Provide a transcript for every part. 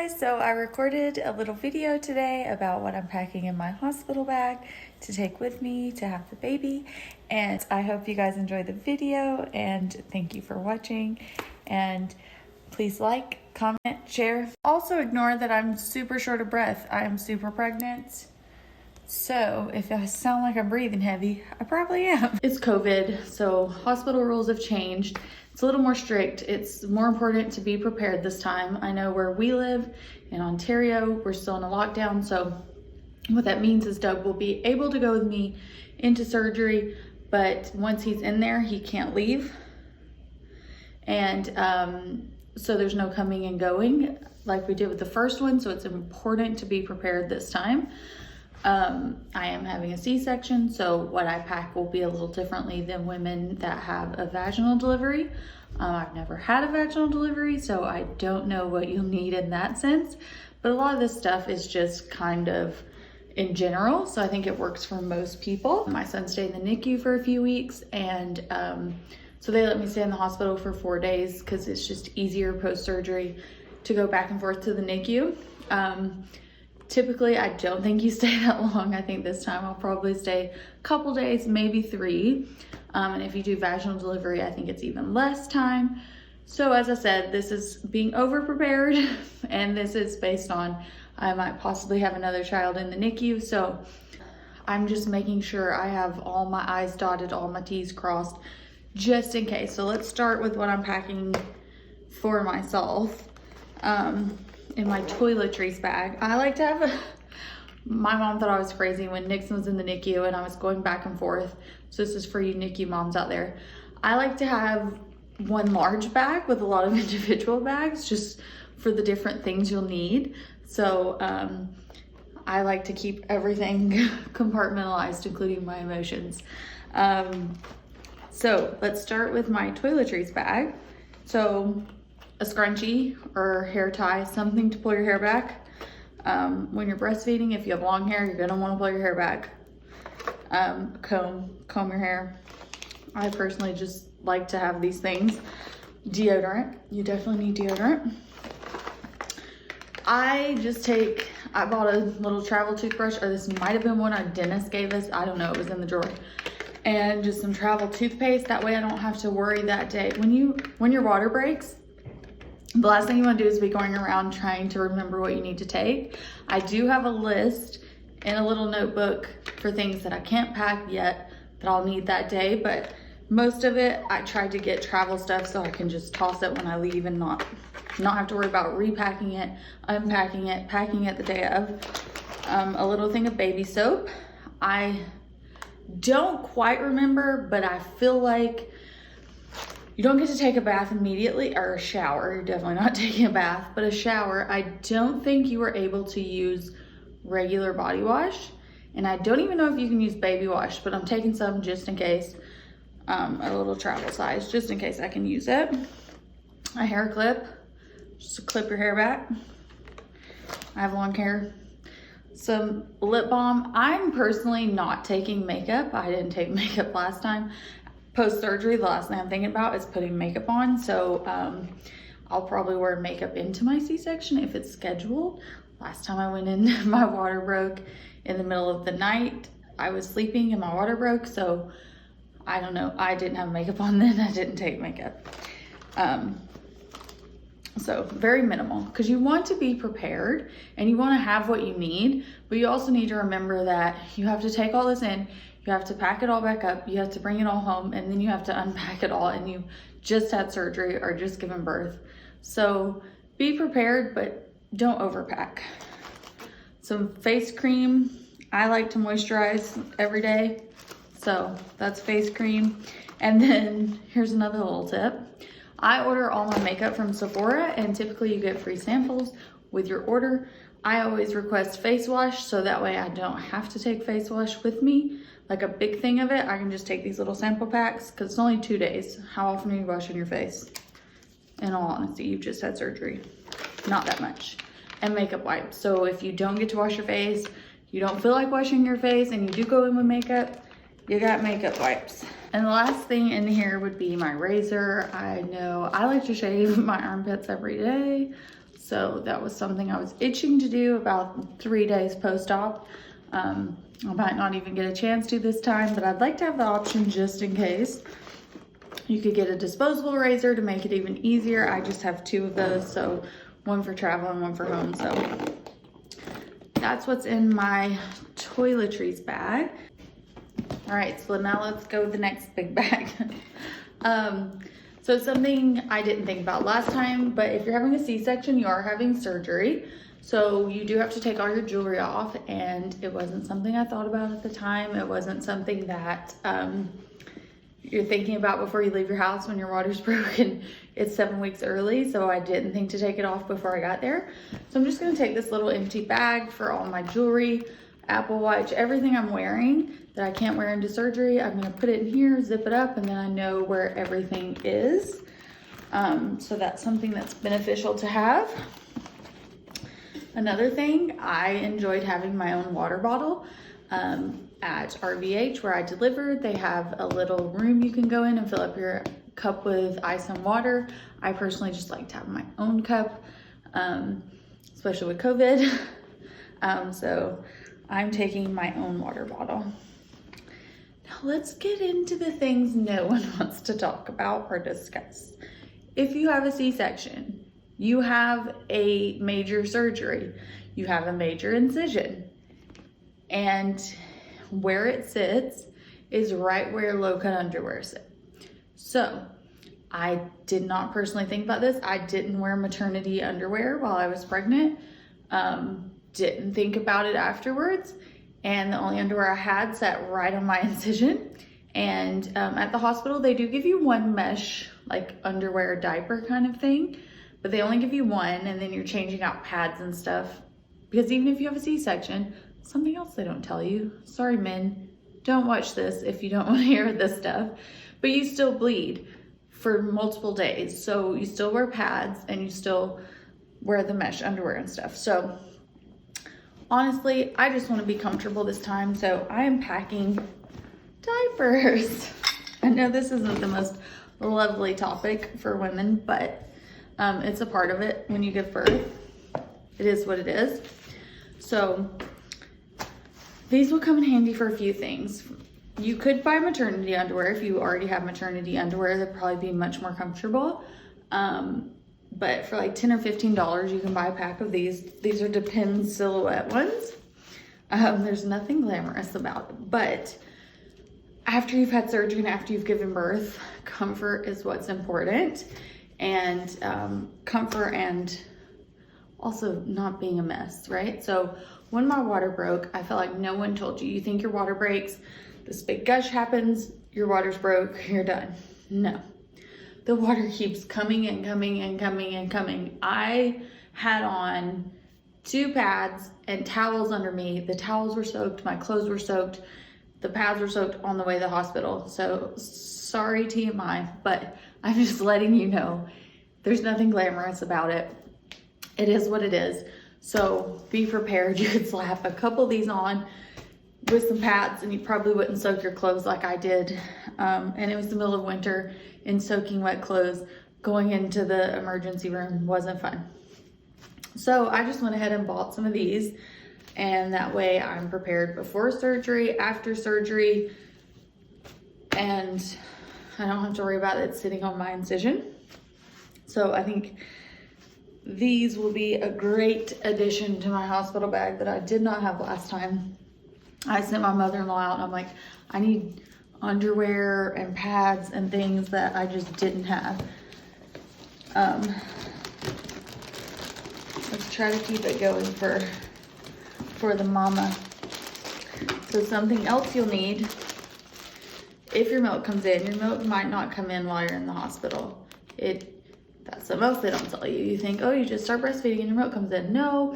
guys, so I recorded a little video today about what I'm packing in my hospital bag to take with me to have the baby, and I hope you guys enjoy the video, and thank you for watching, and please like, comment, share. Also ignore that I'm super short of breath. I am super pregnant, so if I sound like I'm breathing heavy, I probably am. It's COVID, so hospital rules have changed. It's a little more strict. It's more important to be prepared this time. I know where we live in Ontario, we're still in a lockdown. So what that means is Doug will be able to go with me into surgery, but once he's in there, he can't leave. And so there's no coming and going like we did with the first one. So it's important to be prepared this time. I am having a C-section, so what I pack will be a little differently than women that have a vaginal delivery. I've never had a vaginal delivery, so I don't know what you'll need in that sense, but a lot of this stuff is just kind of in general, so I think it works for most people. My son stayed in the NICU for a few weeks, and so they let me stay in the hospital for 4 days because it's just easier post-surgery to go back and forth to the NICU. Typically, I don't think you stay that long. I think this time I'll probably stay a couple days, maybe 3. And if you do vaginal delivery, I think it's even less time. So as I said, this is being over-prepared, and this is based on I might possibly have another child in the NICU. So I'm just making sure I have all my I's dotted, all my T's crossed, just in case. So let's start with what I'm packing for myself. In my toiletries bag. I like to have my mom thought I was crazy when Nixon was in the NICU and I was going back and forth. So this is for you NICU moms out there. I like to have one large bag with a lot of individual bags just for the different things you'll need. So I like to keep everything compartmentalized, including my emotions. So let's start with my toiletries bag. So a scrunchie or hair tie, something to pull your hair back. When you're breastfeeding, if you have long hair, you're gonna wanna pull your hair back. Comb your hair. I personally just like to have these things. Deodorant, you definitely need deodorant. I bought a little travel toothbrush, or this might have been one our dentist gave us. I don't know, it was in the drawer. And just some travel toothpaste. That way I don't have to worry that day. When your water breaks, the last thing you want to do is be going around trying to remember what you need to take. I do have a list in a little notebook for things that I can't pack yet that I'll need that day, but most of it I tried to get travel stuff so I can just toss it when I leave and not have to worry about repacking it, unpacking it, packing it the day of. A little thing of baby soap. I don't quite remember, but I feel like you don't get to take a bath immediately, or a shower. You're definitely not taking a bath, but a shower. I don't think you were able to use regular body wash, and I don't even know if you can use baby wash, but I'm taking some just in case, a little travel size, just in case I can use it. A hair clip, just to clip your hair back. I have long hair. Some lip balm. I'm personally not taking makeup. I didn't take makeup last time. Post-surgery, the last thing I'm thinking about is putting makeup on. So I'll probably wear makeup into my C-section if it's scheduled. Last time I went in, my water broke in the middle of the night. I was sleeping and my water broke. So I don't know. I didn't have makeup on then. I didn't take makeup. So very minimal, because you want to be prepared and you want to have what you need, but you also need to remember that you have to take all this in. You have to pack it all back up, you have to bring it all home, and then you have to unpack it all, and you just had surgery or just given birth. So be prepared, but don't overpack. Some face cream. I like to moisturize every day, so that's face cream. And then here's another little tip. I order all my makeup from Sephora, and typically you get free samples with your order. I always request face wash, so that way I don't have to take face wash with me. Like a big thing of it, I can just take these little sample packs because it's only 2 days. How often are you washing your face? In all honesty, you've just had surgery. Not that much. And makeup wipes. So if you don't get to wash your face, you don't feel like washing your face, and you do go in with makeup, you got makeup wipes. And the last thing in here would be my razor. I know I like to shave my armpits every day, So that was something I was itching to do about 3 days post-op. I might not even get a chance to this time, but I'd like to have the option just in case. You could get a disposable razor to make it even easier. I just have 2 of those, so one for travel and one for home. So that's what's in my toiletries bag. All right, so now let's go with the next big bag. So something I didn't think about last time, but if you're having a C-section, you are having surgery. So you do have to take all your jewelry off, and it wasn't something I thought about at the time. It wasn't something that you're thinking about before you leave your house when your water's broken. It's 7 weeks early, so I didn't think to take it off before I got there. So I'm just gonna take this little empty bag for all my jewelry, Apple Watch, everything I'm wearing that I can't wear into surgery. I'm gonna put it in here, zip it up, and then I know where everything is. So that's something that's beneficial to have. Another thing, I enjoyed having my own water bottle. At RVH where I delivered, they have a little room you can go in and fill up your cup with ice and water. I personally just like to have my own cup, especially with COVID. So I'm taking my own water bottle. Now let's get into the things no one wants to talk about or discuss. If you have a C-section, you have a major surgery, you have a major incision, and where it sits is right where low-cut underwear sit. So I did not personally think about this. I didn't wear maternity underwear while I was pregnant. Didn't think about it afterwards. And the only underwear I had sat right on my incision. And at the hospital, they do give you one mesh, like underwear diaper kind of thing, but they only give you one, and then you're changing out pads and stuff. Because even if you have a C-section, something else they don't tell you. Sorry, men, don't watch this if you don't want to hear this stuff, but you still bleed for multiple days. So you still wear pads and you still wear the mesh underwear and stuff. So honestly, I just want to be comfortable this time. So I am packing diapers. I know this isn't the most lovely topic for women, but it's a part of it when you give birth. It is what it is. So these will come in handy for a few things. You could buy maternity underwear if you already have maternity underwear. They'd probably be much more comfortable. But for like $10 or $15, you can buy a pack of these. These are Depends silhouette ones. There's nothing glamorous about it, but after you've had surgery and after you've given birth, comfort is what's important. And comfort and also not being a mess, right? So when my water broke, I felt like no one told you. You think your water breaks, this big gush happens, your water's broke, you're done. No, the water keeps coming and coming and coming and coming. I had on 2 pads and towels under me. The towels were soaked, my clothes were soaked, the pads were soaked on the way to the hospital. So sorry TMI, but I'm just letting you know, there's nothing glamorous about it. It is what it is. So be prepared. You could slap a couple of these on with some pads and you probably wouldn't soak your clothes like I did. And it was the middle of winter and soaking wet clothes going into the emergency room wasn't fun. So I just went ahead and bought some of these, and that way I'm prepared before surgery, after surgery, and I don't have to worry about it sitting on my incision. So I think these will be a great addition to my hospital bag that I did not have last time. I sent my mother-in-law out and I'm like, I need underwear and pads and things that I just didn't have. Let's try to keep it going for the mama. So something else you'll need if your milk comes in. Your milk might not come in while you're in the hospital. That's something else they don't tell you. You think, oh, you just start breastfeeding and your milk comes in. No,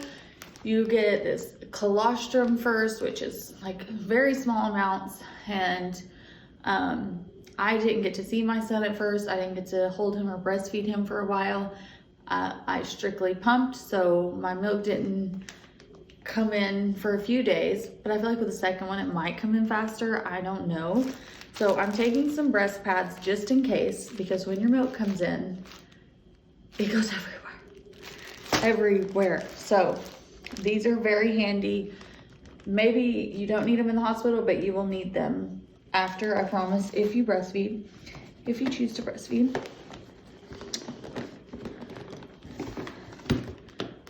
you get this colostrum first, which is like very small amounts. And I didn't get to see my son at first. I didn't get to hold him or breastfeed him for a while. I strictly pumped, so my milk didn't come in for a few days, but I feel like with the second one, it might come in faster. I don't know. So I'm taking some breast pads just in case, because when your milk comes in, it goes everywhere. everywhere. So these are very handy. Maybe you don't need them in the hospital, but you will need them after, I promise, if you breastfeed, if you choose to breastfeed.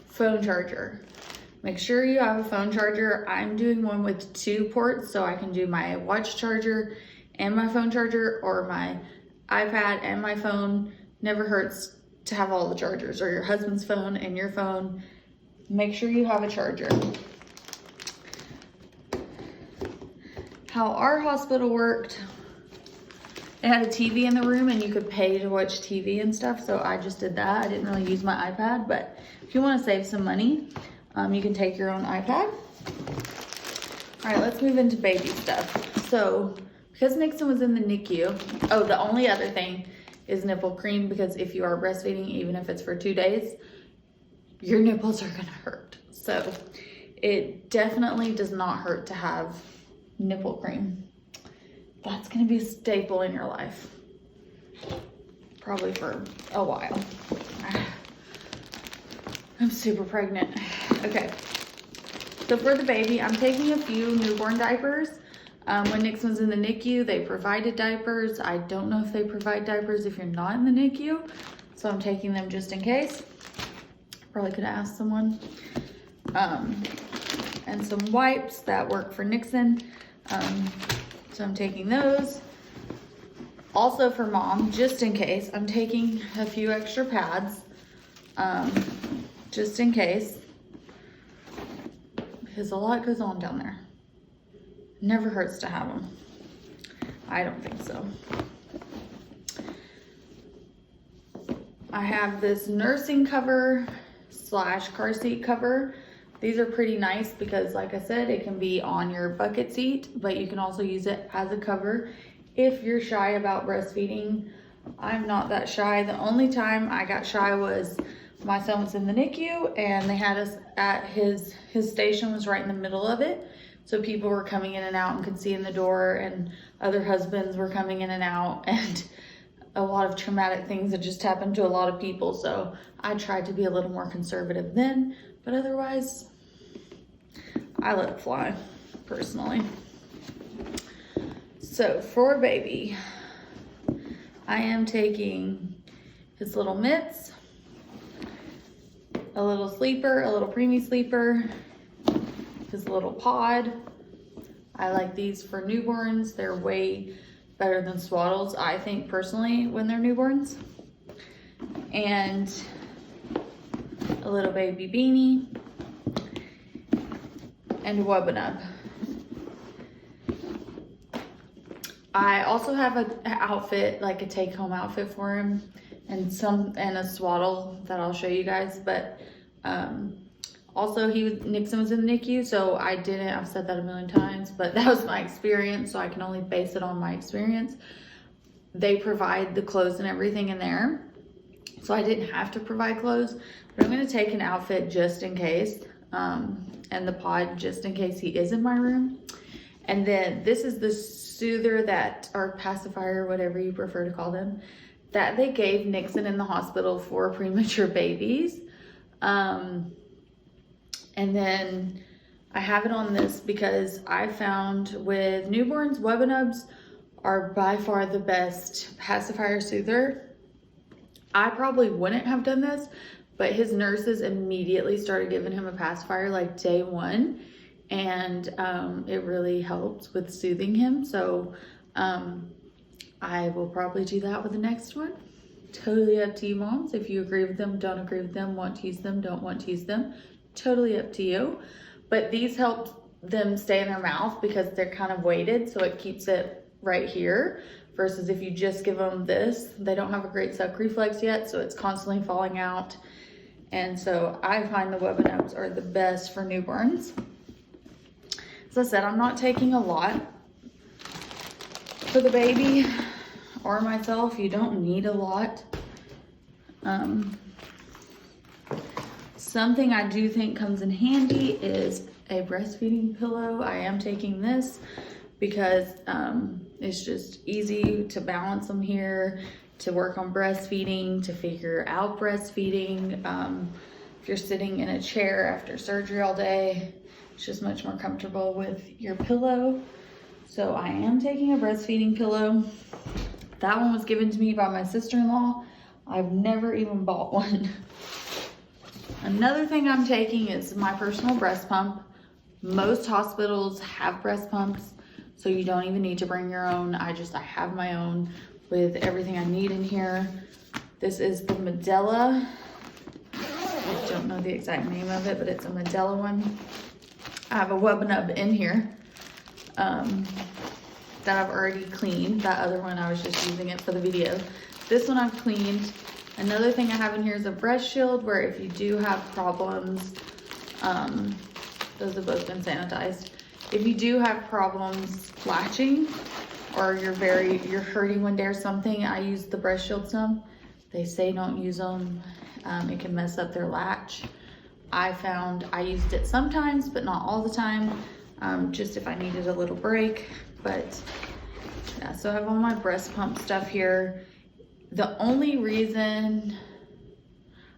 Phone charger. Make sure you have a phone charger. I'm doing one with 2 ports, so I can do my watch charger and my phone charger, or my iPad and my phone. Never hurts to have all the chargers, or your husband's phone and your phone. Make sure you have a charger. How our hospital worked, it had a TV in the room and you could pay to watch TV and stuff, so I just did that. I didn't really use my iPad, but if you want to save some money, you can take your own iPad. All right, let's move into baby stuff. So because Nixon was in the NICU, oh, the only other thing is nipple cream, because if you are breastfeeding, even if it's for 2 days, your nipples are gonna hurt. So it definitely does not hurt to have nipple cream. That's gonna be a staple in your life, probably for a while. I'm super pregnant. Okay, so for the baby, I'm taking a few newborn diapers. When Nixon was in the NICU, they provided diapers. I don't know if they provide diapers if you're not in the NICU, so I'm taking them just in case. Probably could ask someone. And some wipes that work for Nixon. So I'm taking those. Also for mom, just in case, I'm taking a few extra pads, just in case, because a lot goes on down there. Never hurts to have them. I don't think so. I have this nursing cover / car seat cover. These are pretty nice because, like I said, it can be on your bucket seat, but you can also use it as a cover if you're shy about breastfeeding. I'm not that shy. The only time I got shy was my son was in the NICU and they had us at his station was right in the middle of it. So people were coming in and out and could see in the door, and other husbands were coming in and out, and a lot of traumatic things that just happened to a lot of people. So I tried to be a little more conservative then, but otherwise I let it fly personally. So for baby, I am taking his little mitts, a little sleeper, a little preemie sleeper, his little pod. I like these for newborns. They're way better than swaddles, I think, personally, when they're newborns. And a little baby beanie and a Wubba. I also have an outfit, like a take-home outfit for him, and a swaddle that I'll show you guys. But also Nixon was in the NICU, so I've said that a million times, but that was my experience, so I can only base it on my experience. They provide the clothes and everything in there, so I didn't have to provide clothes, but I'm gonna take an outfit just in case, and the pod just in case he is in my room. And then this is the soother or pacifier, whatever you prefer to call them, that they gave Nixon in the hospital for premature babies. And then I have it on this because I found with newborns, Wubba are by far the best pacifier soother. I probably wouldn't have done this, but his nurses immediately started giving him a pacifier like day 1. And it really helped with soothing him. So I will probably do that with the next one. Totally up to you, moms. If you agree with them, don't agree with them, want to use them, don't want to use them, totally up to you. But these help them stay in their mouth because they're kind of weighted, so it keeps it right here, versus if you just give them this, they don't have a great suck reflex yet, so it's constantly falling out. And so I find the Wubba are the best for newborns. As I said, I'm not taking a lot for the baby or myself. You don't need a lot. Something I do think comes in handy is a breastfeeding pillow. I am taking this because it's just easy to balance them here, to work on breastfeeding, to figure out breastfeeding. if you're sitting in a chair after surgery all day, it's just much more comfortable with your pillow. So I am taking a breastfeeding pillow. That one was given to me by my sister-in-law. I've never even bought one. Another thing I'm taking is my personal breast pump. Most hospitals have breast pumps, so you don't even need to bring your own. I have my own with everything I need in here. This is the Medela. I don't know the exact name of it, but it's a Medela one. I have a Webnub in here that I've already cleaned. That other one, I was just using it for the video. This one I've cleaned. Another thing I have in here is a breast shield, where if you do have problems, those have both been sanitized. If you do have problems latching, or you're hurting one day or something, I use the breast shield some. They say don't use them. It can mess up their latch. I found I used it sometimes, but not all the time, just if I needed a little break. But yeah, so I have all my breast pump stuff here. The only reason,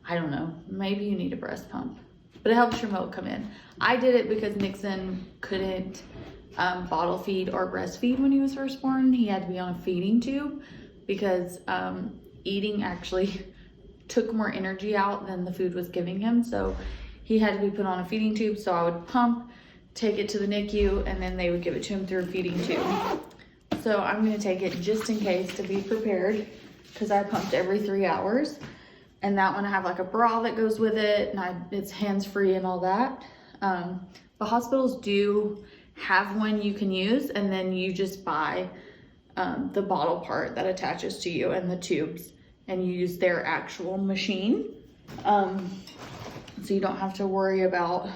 I don't know, maybe you need a breast pump, but it helps your milk come in. I did it because Nixon couldn't bottle feed or breastfeed when he was first born. He had to be on a feeding tube because eating actually took more energy out than the food was giving him. So he had to be put on a feeding tube. So I would pump, take it to the NICU, and then they would give it to him through a feeding tube. So I'm gonna take it just in case to be prepared, because I pumped every 3 hours. And that one I have like a bra that goes with it, and it's hands-free and all that. The hospitals do have one you can use, and then you just buy the bottle part that attaches to you and the tubes, and you use their actual machine. So you don't have to worry about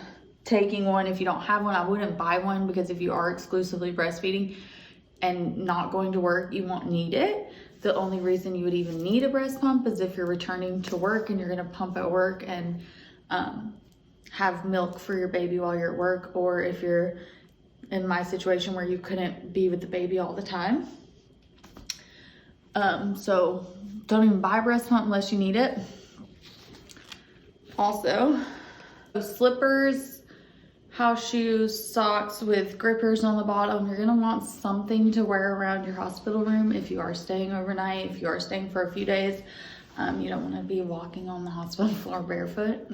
taking one if you don't have one. I wouldn't buy one, because if you are exclusively breastfeeding and not going to work, you won't need it. The only reason you would even need a breast pump is if you're returning to work and you're gonna pump at work and have milk for your baby while you're at work, or if you're in my situation where you couldn't be with the baby all the time. So don't even buy a breast pump unless you need it. Also, slippers, house shoes, socks with grippers on the bottom. You're gonna want something to wear around your hospital room if you are staying overnight, if you are staying for a few days. You don't wanna be walking on the hospital floor barefoot.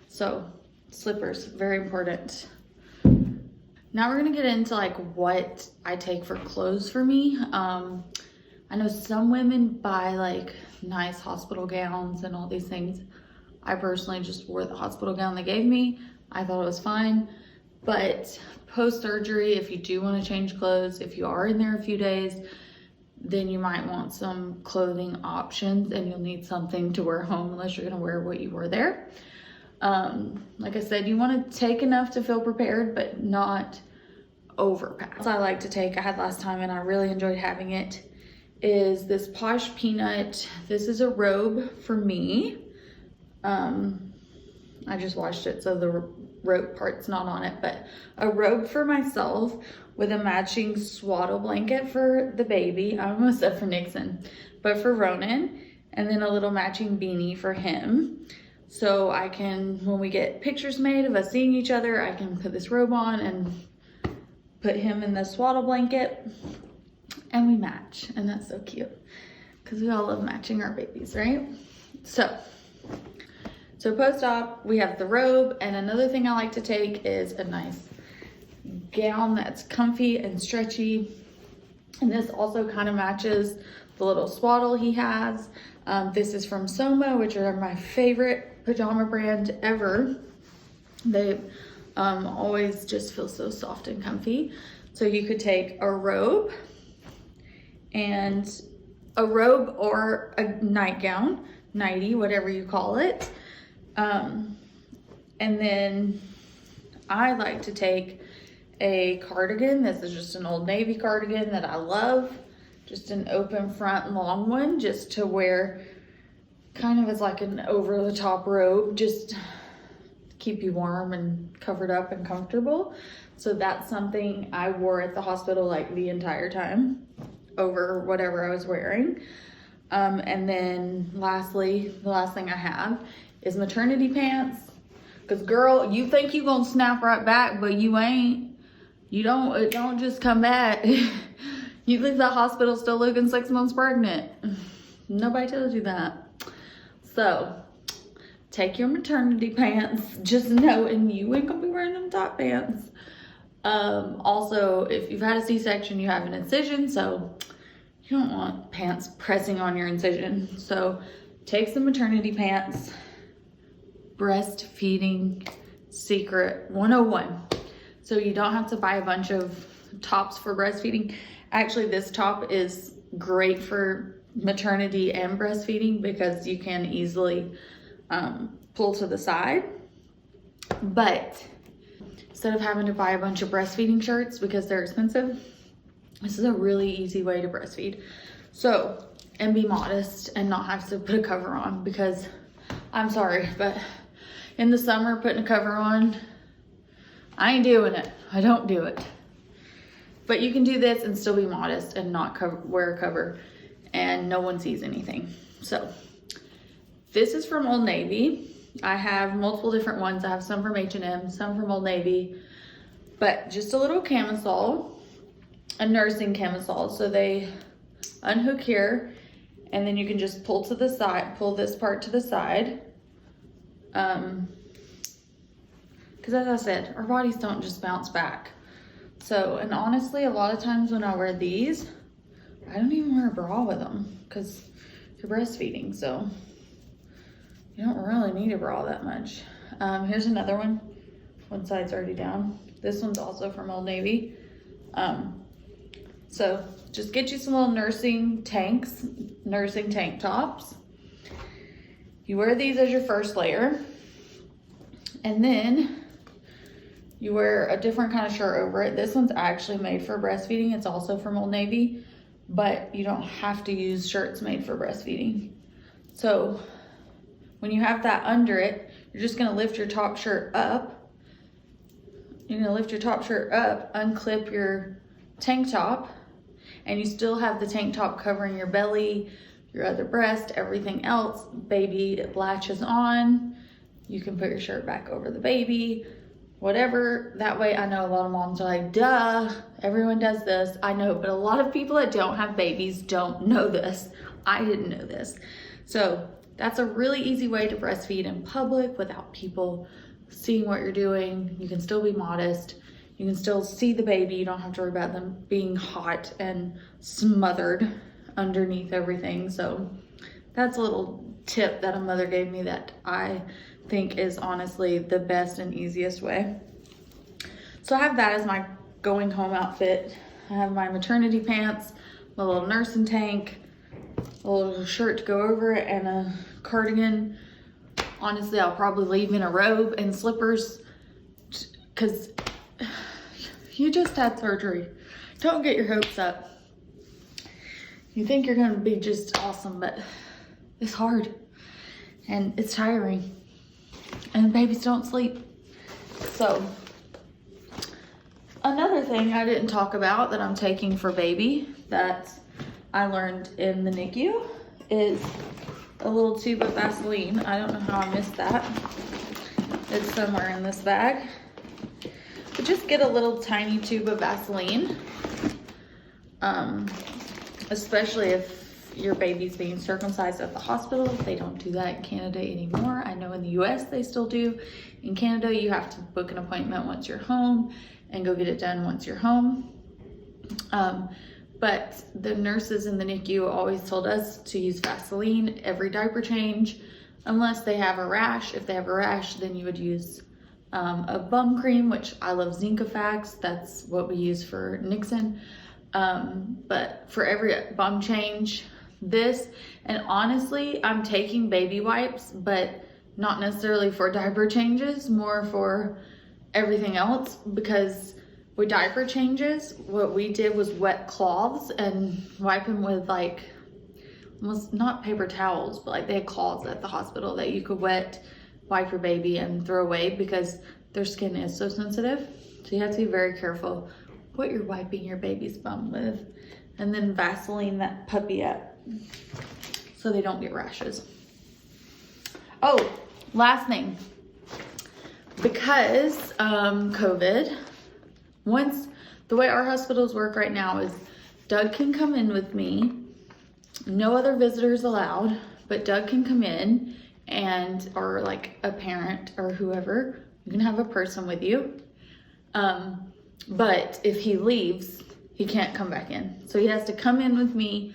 So slippers, very important. Now we're gonna get into like what I take for clothes for me. I know some women buy like nice hospital gowns and all these things. I personally just wore the hospital gown they gave me. I thought it was fine. But post-surgery, if you do want to change clothes, if you are in there a few days, then you might want some clothing options, and you'll need something to wear home unless you're gonna wear what you wore there. Like I said, you want to take enough to feel prepared, but not overpack. I like to take, I had last time and I really enjoyed having it, is this Posh Peanut. This is a robe for me. I just washed it, so the rope part's not on it, but a robe for myself with a matching swaddle blanket for the baby. I almost said for Nixon, but for Ronan, and then a little matching beanie for him. So I can, when we get pictures made of us seeing each other, I can put this robe on and put him in the swaddle blanket, and we match. And that's so cute, because we all love matching our babies, right? So post-op, we have the robe, and another thing I like to take is a nice gown that's comfy and stretchy. And this also kind of matches the little swaddle he has. This is from Soma, which are my favorite pajama brand ever. They always just feel so soft and comfy. So you could take a robe or a nightgown, nightie, whatever you call it. And then I like to take a cardigan. This is just an Old Navy cardigan that I love. Just an open front long one, just to wear kind of as like an over the top robe, just to keep you warm and covered up and comfortable. So that's something I wore at the hospital like the entire time over whatever I was wearing. And then lastly, the last thing I have is maternity pants. Because girl, you think you gonna snap right back, but you ain't. It don't just come back. You leave the hospital still looking 6 months pregnant. Nobody tells you that. So, take your maternity pants. Just knowing you ain't gonna be wearing them top pants. Also, if you've had a C-section, you have an incision, so you don't want pants pressing on your incision. So, take some maternity pants. Breastfeeding secret 101. So you don't have to buy a bunch of tops for breastfeeding. Actually, this top is great for maternity and breastfeeding because you can easily pull to the side. But instead of having to buy a bunch of breastfeeding shirts because they're expensive, this is a really easy way to breastfeed. So, and be modest and not have to put a cover on, because I'm sorry, but in the summer, putting a cover on, I ain't doing it. I don't do it. But you can do this and still be modest and not wear a cover, and no one sees anything. So this is from Old Navy. I have multiple different ones. I have some from H&M, some from Old Navy, but just a little camisole, a nursing camisole. So they unhook here, and then you can just pull to the side, pull this part to the side. Because as I said, our bodies don't just bounce back. So, and honestly, a lot of times when I wear these, I don't even wear a bra with them because you're breastfeeding, so you don't really need a bra that much. Here's another one. One side's already down. This one's also from Old Navy. So just get you some little nursing tank tops. You wear these as your first layer, and then you wear a different kind of shirt over it. This one's actually made for breastfeeding. It's also from Old Navy, but you don't have to use shirts made for breastfeeding. So when you have that under it, you're just gonna lift your top shirt up. You're gonna lift your top shirt up, unclip your tank top, and you still have the tank top covering your belly, your other breast, everything else. Baby, it latches on. You can put your shirt back over the baby, whatever. That way, I know a lot of moms are like, duh, everyone does this. I know, but a lot of people that don't have babies don't know this. I didn't know this. So that's a really easy way to breastfeed in public without people seeing what you're doing. You can still be modest. You can still see the baby. You don't have to worry about them being hot and smothered underneath everything. So that's a little tip that a mother gave me that I think is honestly the best and easiest way. So I have that as my going home outfit. I have my maternity pants, my little nursing tank, a little shirt to go over it, and a cardigan. Honestly, I'll probably leave in a robe and slippers because you just had surgery. Don't get your hopes up. You think you're gonna be just awesome, but it's hard and it's tiring. And babies don't sleep. So another thing I didn't talk about that I'm taking for baby that I learned in the NICU is a little tube of Vaseline. I don't know how I missed that. It's somewhere in this bag. But just get a little tiny tube of Vaseline, especially if your baby's being circumcised at the hospital. They don't do that in Canada anymore. I know in the US they still do. In Canada, you have to book an appointment once you're home and go get it done once you're home. But the nurses in the NICU always told us to use Vaseline every diaper change, unless they have a rash. If they have a rash, then you would use a bum cream, which I love Zincafax. That's what we use for Nixon. But for every bum change, this, and honestly, I'm taking baby wipes, but not necessarily for diaper changes, more for everything else, because with diaper changes, what we did was wet cloths and wipe them with like, almost not paper towels, but like they had cloths at the hospital that you could wipe your baby and throw away because their skin is so sensitive. So you have to be very careful what you're wiping your baby's bum with. And then Vaseline that puppy up so they don't get rashes. Oh, last thing, because COVID, once the way our hospitals work right now is Doug can come in with me, no other visitors allowed, but Doug can come in and, or like a parent or whoever, you can have a person with you. But if he leaves, he can't come back in. So he has to come in with me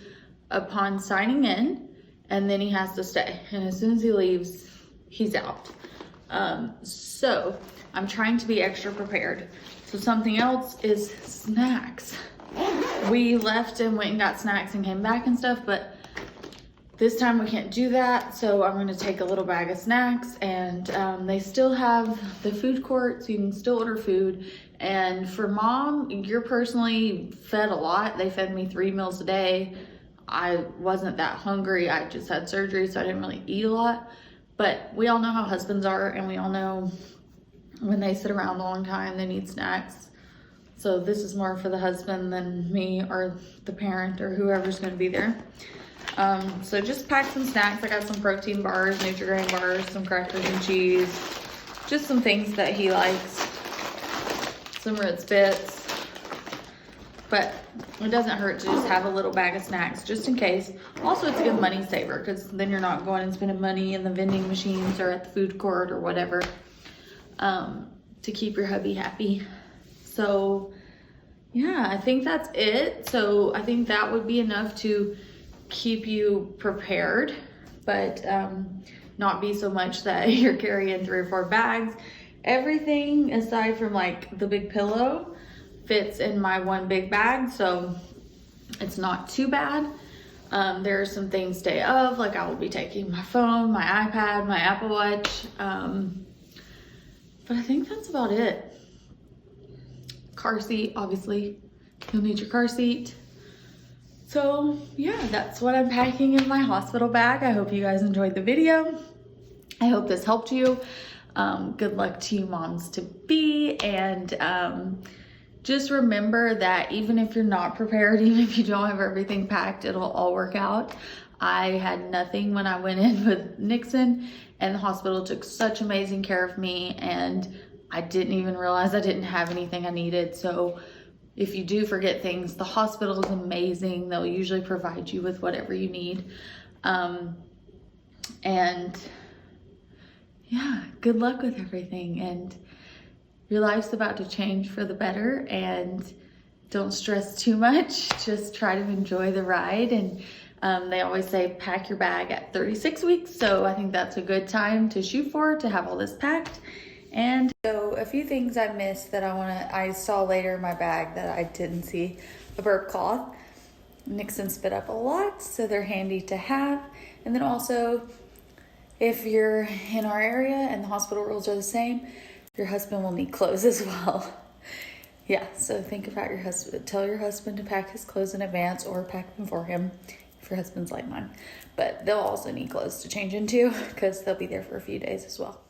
upon signing in, and then he has to stay. And as soon as he leaves, he's out. So I'm trying to be extra prepared. So something else is snacks. We left and went and got snacks and came back and stuff, but this time we can't do that. So I'm gonna take a little bag of snacks, and they still have the food court, so you can still order food. And for mom, you're personally fed a lot. They fed me 3 meals a day. I wasn't that hungry. I just had surgery, so I didn't really eat a lot. But we all know how husbands are, and we all know when they sit around a long time, they need snacks. So this is more for the husband than me or the parent or whoever's gonna be there. So just pack some snacks. I got some protein bars, Nutri-Grain bars, some crackers and cheese, just some things that he likes. Some Ritz Bits, but it doesn't hurt to just have a little bag of snacks just in case. Also, it's a good money saver because then you're not going and spending money in the vending machines or at the food court or whatever, to keep your hubby happy. So yeah, I think that's it. So I think that would be enough to keep you prepared, but not be so much that you're carrying 3 or 4 bags. Everything aside from like the big pillow fits in my one big bag, so it's not too bad. There are some things day of, like I will be taking my phone, my iPad, my Apple Watch, but I think that's about it. Car seat, obviously, you'll need your car seat. So yeah, that's what I'm packing in my hospital bag. I hope you guys enjoyed the video. I hope this helped you. Good luck to you moms to be, and just remember that even if you're not prepared, even if you don't have everything packed, it'll all work out. I had nothing when I went in with Nixon, and the hospital took such amazing care of me, and I didn't even realize I didn't have anything I needed. So if you do forget things, the hospital is amazing. They'll usually provide you with whatever you need. And yeah, good luck with everything, and your life's about to change for the better, and don't stress too much. Just try to enjoy the ride. And they always say pack your bag at 36 weeks, so I think that's a good time to shoot for, to have all this packed. And so a few things I missed that I saw later in my bag that I didn't see: a burp cloth. Nixon spit up a lot, so they're handy to have. And then also, if you're in our area and the hospital rules are the same, your husband will need clothes as well. Yeah, so think about your husband. Tell your husband to pack his clothes in advance, or pack them for him if your husband's like mine. But they'll also need clothes to change into because they'll be there for a few days as well.